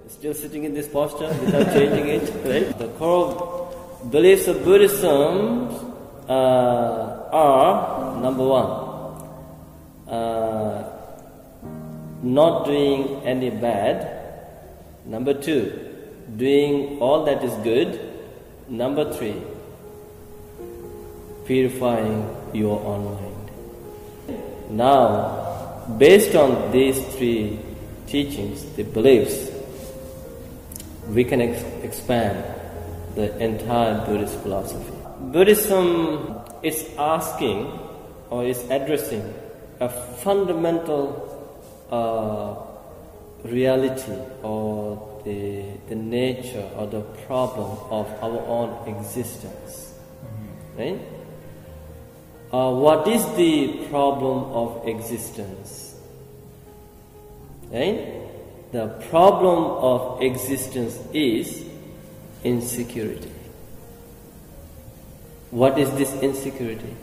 still sitting in this posture without changing it, right? The core beliefs of Buddhism are, number one, not doing any bad. Number two, doing all that is good. Number three, purifying your own mind. Now, based on these three teachings, the beliefs, we can expand the entire Buddhist philosophy. Buddhism is asking or is addressing a fundamental reality or the nature or the problem of our own existence. Right? What is the problem of existence? Right? The problem of existence is insecurity. What is this insecurity?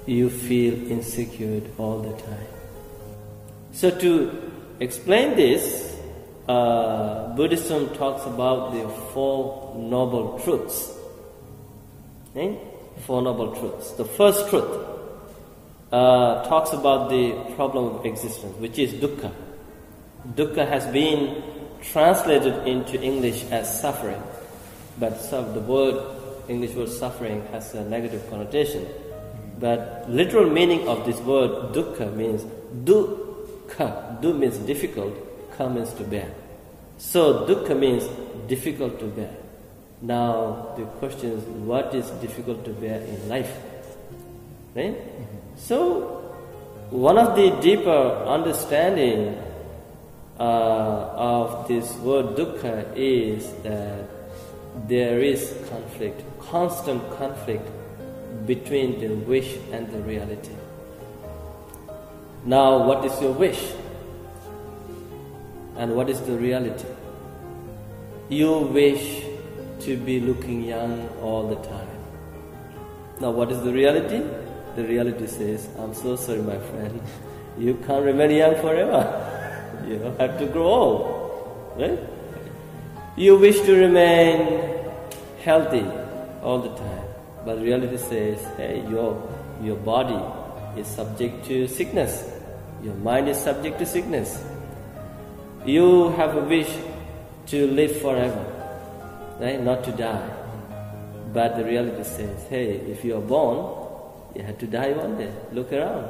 You feel insecure all the time. So to explain this, Buddhism talks about the Four Noble Truths. Okay? Four Noble Truths. The first truth talks about the problem of existence, which is dukkha. Dukkha has been translated into English as suffering, but the English word suffering has a negative connotation. But literal meaning of this word dukkha means dukkha. Du means difficult, ka means to bear. So dukkha means difficult to bear. Now the question is, what is difficult to bear in life? Right? So one of the deeper understanding of this word dukkha is that there is conflict, constant conflict between the wish and the reality. Now, what is your wish? And what is the reality? You wish to be looking young all the time. Now, what is the reality? The reality says, I'm so sorry, my friend, you can't remain young forever. You have to grow old, right? You wish to remain healthy all the time, but reality says, hey, your body is subject to sickness. Your mind is subject to sickness. You have a wish to live forever, right? Not to die. But the reality says, hey, if you are born, you have to die one day. Look around.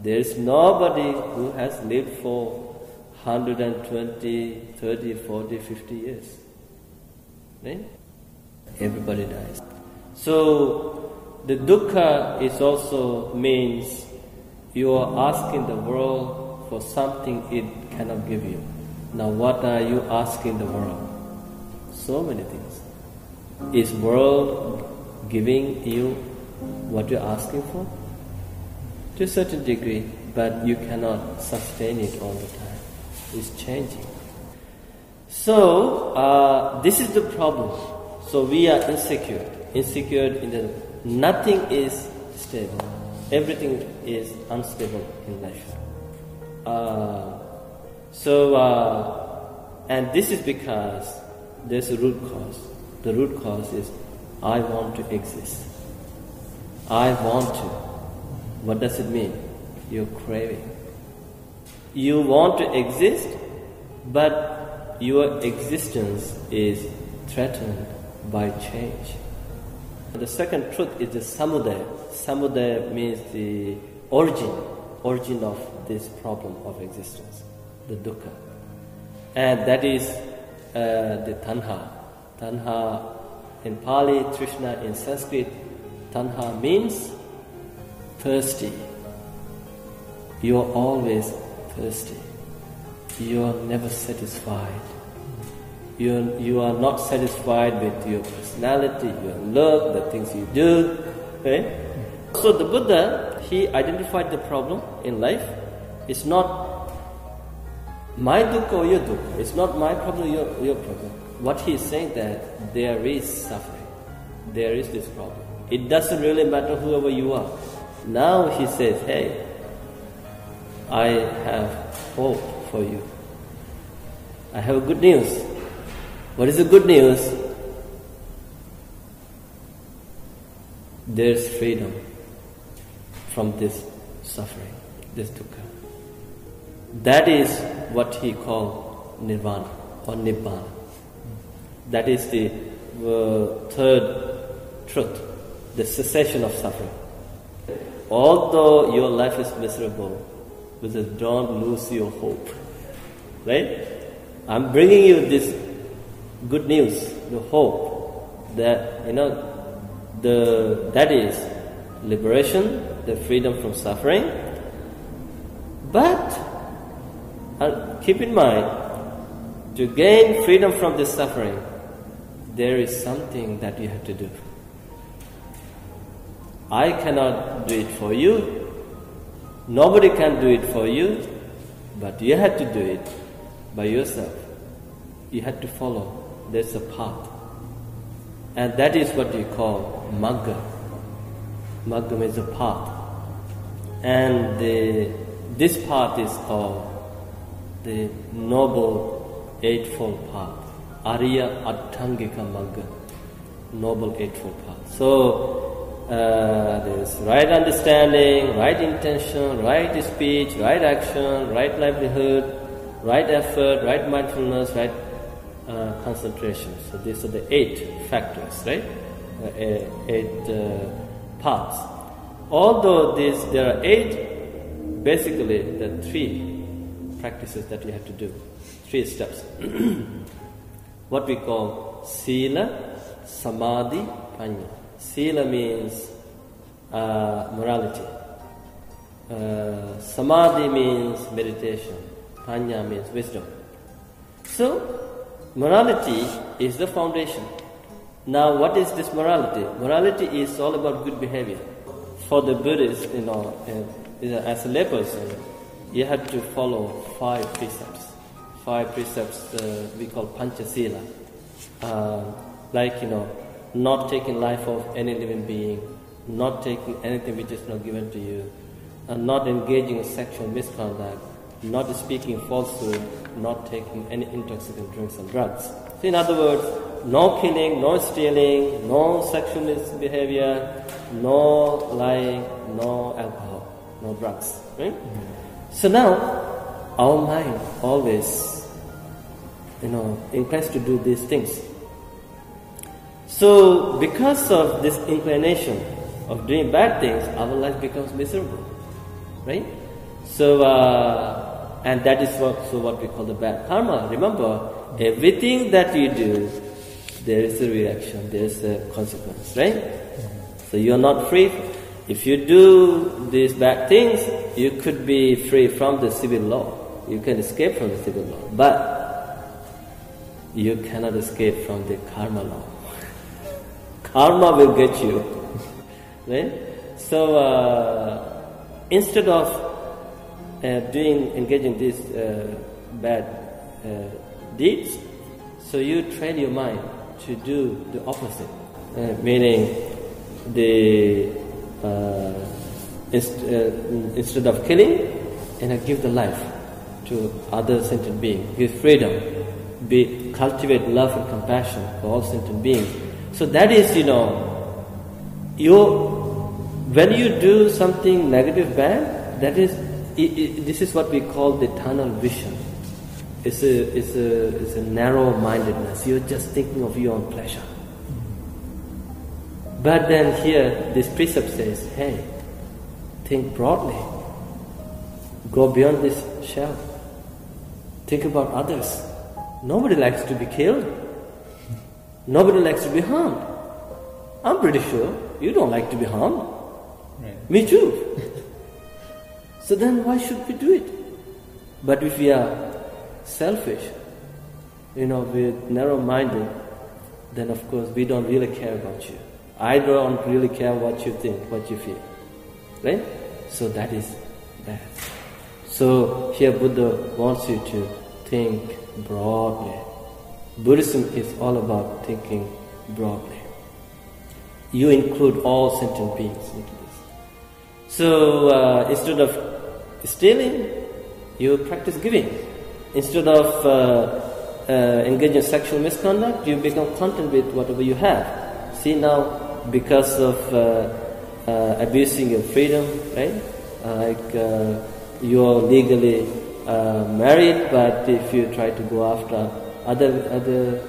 There is nobody who has lived for 120, 30, 40, 50 years. Right? Everybody dies. So the dukkha is also means you are asking the world for something it cannot give you. Now what are you asking the world? So many things. Is world giving you what you're asking for? To a certain degree, but you cannot sustain it all the time. It's changing. So this is the problem. So we are insecure. Insecure in the nothing is stable. Everything is unstable in life. And this is because there's a root cause. The root cause is I want to exist. I want to. What does it mean? You're craving. You want to exist, but your existence is threatened by change. The second truth is the samudaya. Samudaya means the origin of this problem of existence, the dukkha. And that is the tanha. Tanha in Pali, Trishna in Sanskrit. Tanha means thirsty. You are always thirsty. You are never satisfied. You are not satisfied with your personality, your look, the things you do. Okay? So the Buddha, he identified the problem in life. It's not my dukkha or your dukkha. It's not my problem or your problem. What he is saying that there is suffering. There is this problem. It doesn't really matter whoever you are. Now he says, hey, I have hope for you. I have a good news. What is the good news? There is freedom from this suffering, this dukkha. That is what he called nirvana or nibbana. That is the third truth, the cessation of suffering. Although your life is miserable, don't lose your hope. Right? I'm bringing you this good news, the hope that that is liberation, the freedom from suffering. But keep in mind, to gain freedom from this suffering, there is something that you have to do. I cannot do it for you. Nobody can do it for you, but you have to do it by yourself. You have to follow. There's a path. And that is what we call magga. Magga means a path. And this path is called the Noble Eightfold Path. Arya Atthangika Magga. Noble Eightfold Path. So, there's right understanding, right intention, right speech, right action, right livelihood, right effort, right mindfulness, right concentration. So these are the 8 factors, right? 8 paths. Although there are 8, basically there are 3 practices that you have to do, 3 steps. What we call sila, samadhi, panya. Sila means morality. Samadhi means meditation. Panya means wisdom. So, morality is the foundation. Now, what is this morality? Morality is all about good behavior. For the Buddhists, as a layperson, you have to follow 5 precepts. 5 precepts we call panchasila. Not taking life of any living being, not taking anything which is not given to you, not engaging in sexual misconduct, not speaking falsehood, not taking any intoxicant drinks and drugs. So in other words, no killing, no stealing, no sexual misbehavior, no lying, no alcohol, no drugs. Right? Mm-hmm. So now, our mind always, inclines to do these things. So, because of this inclination of doing bad things, our life becomes miserable, right? So, and that is what we call the bad karma. Remember, everything that you do, there is a reaction, there is a consequence, right? So you are not free. If you do these bad things, you could be free from the civil law. You can escape from the civil law, but you cannot escape from the karma law. Karma will get you, right? So instead of engaging these bad deeds, so you train your mind to do the opposite, meaning instead of killing, give the life to other sentient beings, give freedom, cultivate love and compassion for all sentient beings. So that is, when you do something negative, bad, that is, this is what we call the tunnel vision. It's a narrow-mindedness. You're just thinking of your own pleasure. But then here, this precept says, hey, think broadly. Go beyond this shell. Think about others. Nobody likes to be killed. Nobody likes to be harmed. I'm pretty sure you don't like to be harmed. Right. Me too. So then why should we do it? But if we are selfish, we're narrow-minded, then of course we don't really care about you. I don't really care what you think, what you feel. Right? So that is bad. So here Buddha wants you to think broadly. Buddhism is all about thinking broadly. You include all sentient beings into this. So instead of stealing, you practice giving. Instead of engage in sexual misconduct, you become content with whatever you have. See now, because of abusing your freedom, right? You're legally married, but if you try to go after other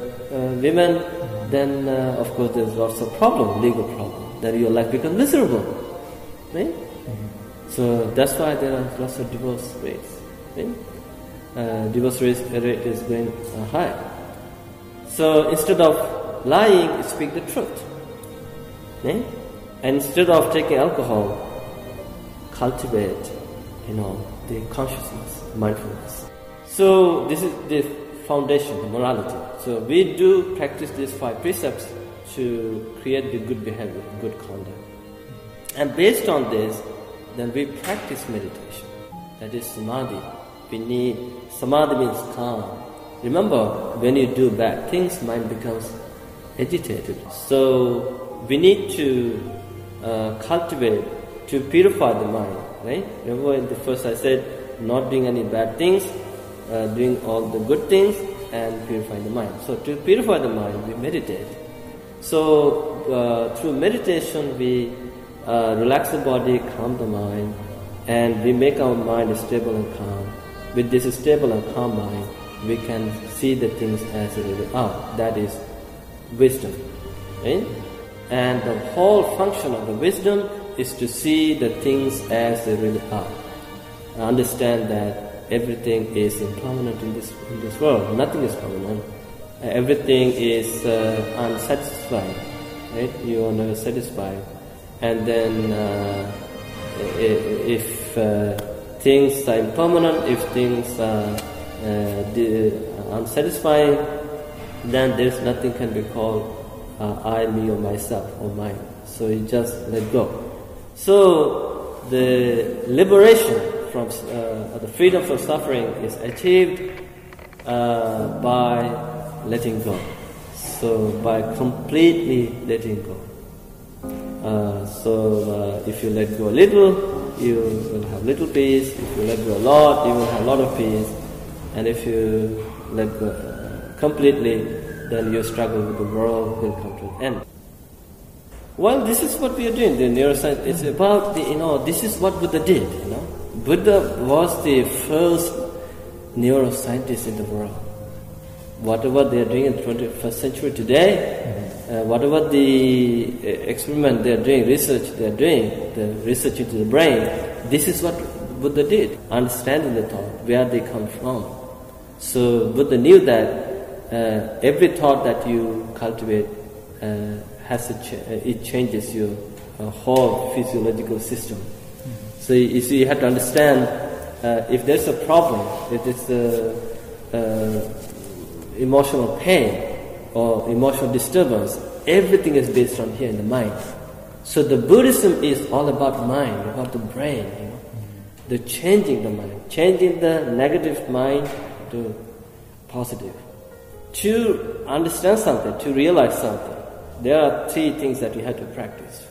women, then of course there's lots of problem, legal problem. Then your life becomes miserable, right? Mm-hmm. So that's why there are lots of divorce rates, right? Divorce rate is going high. So instead of lying, speak the truth. Okay? And instead of taking alcohol, cultivate, the consciousness, mindfulness. So this is the foundation, the morality. So we do practice these 5 precepts to create the good behavior, good conduct. And based on this, then we practice meditation. That is samadhi. Samadhi means calm. Remember, when you do bad things, mind becomes agitated. So we need to cultivate, to purify the mind, right? Remember in the first I said, not doing any bad things, doing all the good things, and purifying the mind. So to purify the mind, we meditate. So through meditation, we relax the body, calm the mind, and we make our mind stable and calm. With this stable and calm mind, we can see the things as they really are. That is wisdom. Right? And the whole function of the wisdom is to see the things as they really are. Understand that everything is impermanent in this world. Nothing is permanent. Everything is unsatisfying. Right? You are never satisfied. And then if things are impermanent, if things are unsatisfying, then there's nothing can be called I, me, or myself, or mine. So you just let go. So the liberation from the freedom from suffering is achieved by letting go. So by completely letting go. So if you let go a little, you will have little peace. If you let go a lot, you will have a lot of peace. And if you let go completely, then your struggle with the world will come to an end. Well, this is what we are doing. The neuroscience is about this is what Buddha did. Buddha was the first neuroscientist in the world. Whatever they are doing in the 21st century today, whatever the experiment they are doing, research they are doing, the research into the brain, this is what Buddha did. Understanding the thought, where they come from. So Buddha knew that every thought that you cultivate it changes your whole physiological system. Mm-hmm. So you have to understand if there's a problem, if it's emotional pain or emotional disturbance, everything is based on here in the mind. So the Buddhism is all about mind, about the brain, the changing the mind, changing the negative mind to positive. To understand something, to realize something, there are 3 things that you have to practice.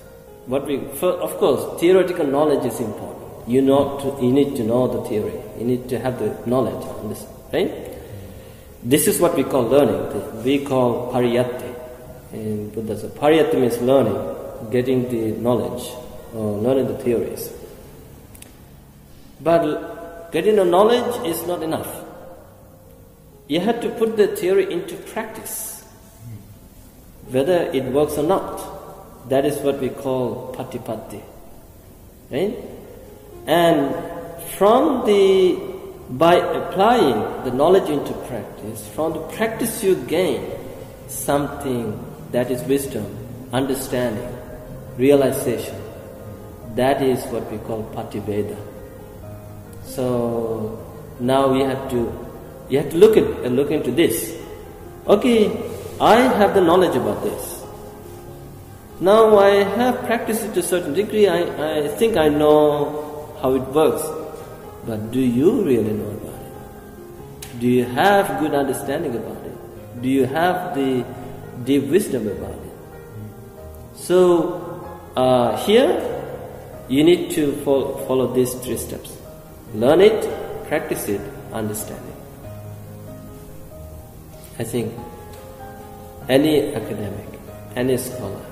Of course, theoretical knowledge is important. You need to know the theory. You need to have the knowledge on this, right? This is what we call learning. We call pariyatti. In Buddhism, pariyatti means learning, getting the knowledge, or learning the theories. But getting the knowledge is not enough. You have to put the theory into practice, whether it works or not. That is what we call patipatti, right? And by applying the knowledge into practice, from the practice you gain something that is wisdom, understanding, realization. That is what we call pativeda. So now you have to look into this. Okay, I have the knowledge about this. Now I have practiced it to a certain degree. I think I know how it works. But do you really know about it? Do you have good understanding about it? Do you have the deep wisdom about it? So here you need to follow these 3 steps. Learn it, practice it, understand it. I think any academic, any scholar,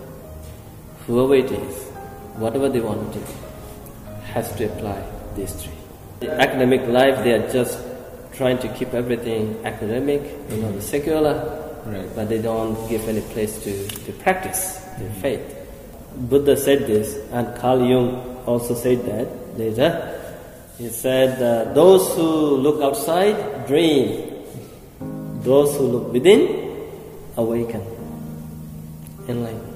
whoever it is, whatever they want to do, has to apply these three. The academic life, they are just trying to keep everything academic, the secular, right. but they don't give any place to practice their faith. Buddha said this, and Carl Jung also said that later. He said, those who look outside dream, those who look within awaken, enlighten.